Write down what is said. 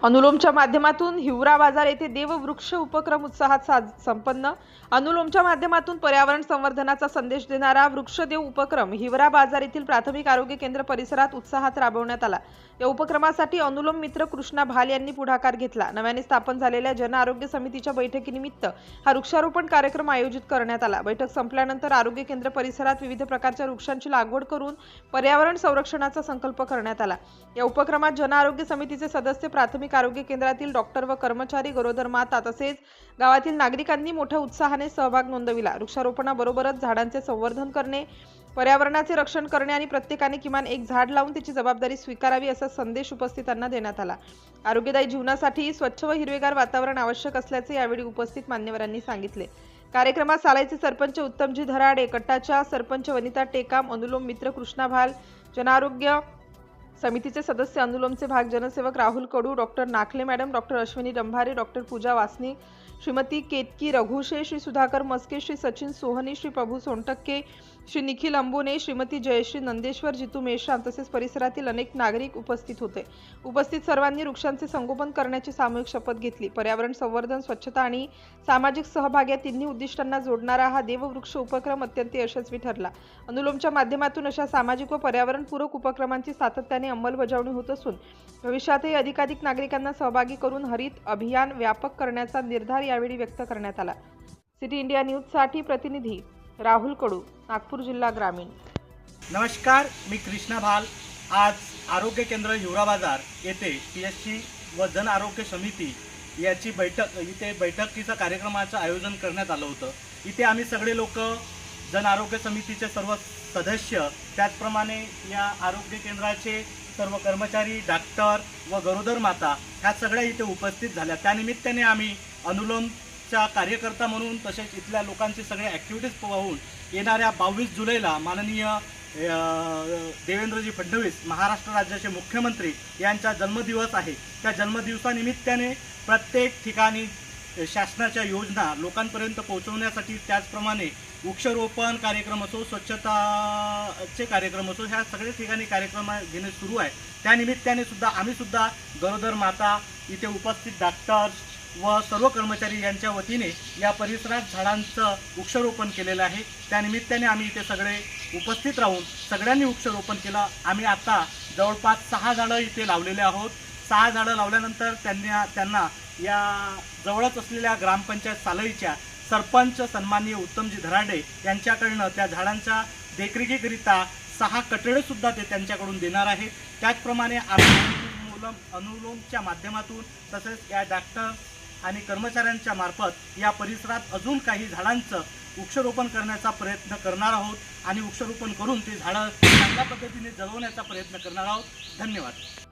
अनुलोमच्या माध्यमातून हिवरा बाजार येथे देववृक्ष उपक्रम उत्साहात संपन्न। अनुलोमच्या माध्यमातून पर्यावरण संवर्धनाचा संदेश देणारा वृक्षदेव उपक्रम हिवरा बाजार येथील प्राथमिक आरोग्य केंद्र परिसरात उत्साहात राबवण्यात आला। या उपक्रमासाठी अनुलोम मित्र कृष्णा भाल यांनी पुढाकार घेतला। नव्याने स्थापन झालेल्या जन आरोग्य समितीच्या बैठकीनिमित्त हा वृक्षारोपण कार्यक्रम आयोजित करण्यात आला। बैठक संपल्यानंतर आरोग्य केंद्र परिसरात विविध प्रकारच्या वृक्षांची लागवड करून पर्यावरण संरक्षणाचा संकल्प करण्यात आला। या उपक्रमात जन आरोग्य समितीचे सदस्य, प्राथमिक आरोग्य केंद्रातील डॉक्टर व कर्मचारी, गरोदर माता तसेच गावातील नागरिकांनी मोठ्या उत्साहाने सहभाग नोंदविला। वृक्षारोपणाबरोबरच झाडांचे संवर्धन करणे, पर्यावरणाचे रक्षण करणे आणि प्रत्येकाने किमान एक झाड लावून त्याची जबाबदारी स्वीकारावी असा संदेश उपस्थितांना देण्यात आला। आरोग्यदायी जीवनासाठी स्वच्छ व हिरवेगार वातावरण आवश्यक असल्याचे यावेळी उपस्थित मान्यवरांनी सांगितले। कार्यक्रमात सालाईचे सरपंच उत्तमजी धराडे, कट्टाच्या सरपंच वनिता टेकाम, अनुलोम मित्र कृष्णा भाल, जन आरोग्य समितीचे सदस्य, अनुलोमचे भाग जनसेवक Rahul Kadu, doctor Nakhle madam, doctor Ashwini Dambhare, doctor Pooja Wasnik, Shrimati Ketaki Raghushe, Shri Sudhakar Maske, Shri Sachin Sohani, Shri Prabhu Sontakke, Shri Nikhil Ambune, Shrimati Jayashree Nandeshwar, Jitu Meshram तसेच परिसरातील अनेक नागरिक उपस्थित होते। उपस्थित सर्वांनी वृक्षांचे संगोपन करण्याची सामूहिक शपथ घेतली। पर्यावरण संवर्धन, स्वच्छता आणि सामाजिक सहभाग या तिन्ही उद्दिष्टांना जोडणारा हा देववृक्ष उपक्रम अत्यंत यशस्वी ठरला। अनुलोमच्या माध्यमातून अशा सामाजिक व पर्यावरणपूरक उपक्रमांची सातत्याने अंमलबजावणी होत असून भविष्यातही अधिकाधिक नागरिकांना सहभागी करून हरित अभियान व्यापक करण्याचा निर्धार यावेळी व्यक्त करण्यात आला। सिटी इंडिया न्यूजसाठी प्रतिनिधी राहुल कडू, नागपूर जिल्हा ग्रामीण। नमस्कार, मी कृष्णा भाल। आज आरोग्य केंद्र हिवरा बाजार येथे PSC व जन आरोग्य समिती याची बैठकीचा कार्यक्रमाचं आयोजन करण्यात आलं होतं। इथे आम्ही सगळे लोक, जन आरोग्य समितीचे सर्व सदस्य, त्याचप्रमाणे या आरोग्य केंद्राचे सर्व कर्मचारी, डॉक्टर व गरोदर माता ह्या सगळ्या इथे उपस्थित झाल्या। त्यानिमित्ताने आम्ही अनुलोमचा कार्यकर्ता म्हणून तसेच इथल्या लोकांचे सगळे ॲक्टिव्हिटीज पाहून येणाऱ्या 22 जुलैला माननीय देवेंद्रजी फडणवीस, महाराष्ट्र राज्याचे मुख्यमंत्री यांचा जन्मदिवस आहे। त्या जन्मदिवसानिमित्ताने प्रत्येक ठिकाणी शासनाच्या योजना लोकांपर्यंत पोहोचवण्यासाठी, त्याचप्रमाणे वृक्षारोपण कार्यक्रम असो, स्वच्छताचे कार्यक्रम असो, ह्या सगळ्या ठिकाणी कार्यक्रम घेणे सुरू आहे। त्यानिमित्ताने सुद्धा आम्ही सुद्धा गरोदर माता, इथे उपस्थित डॉक्टर्स व सर्व कर्मचारी यांच्या वतीने या परिसरात झाडांचं वृक्षारोपण केलेलं आहे। त्यानिमित्ताने आम्ही इथे सगळे उपस्थित राहून सगळ्यांनी वृक्षारोपण केलं। आम्ही आता जवळपास 6 झाडं इथे लावलेले आहोत। 6 झाडं लावल्यानंतर त्यांना या जवळच असलेल्या ग्रामपंचायत सालईच्या सरपंच सन्माननीय उत्तमजी धराडे यांच्याकडनं त्या झाडांच्या देखरेखीकरिता 6 कठडे ते त्यांच्याकडून देणार आहेत। त्याचप्रमाणे आम्ही अनुलोमच्या माध्यमातून तसेच या डॉक्टर आणि कर्मचाऱ्यांच्या मार्फत या परिसरात अजून काही झाडांचं वृक्षारोपण करण्याचा प्रयत्न करणार आहोत आणि वृक्षारोपण करून ते झाडं चांगल्या पद्धतीने जगवण्याचा प्रयत्न करणार आहोत। धन्यवाद।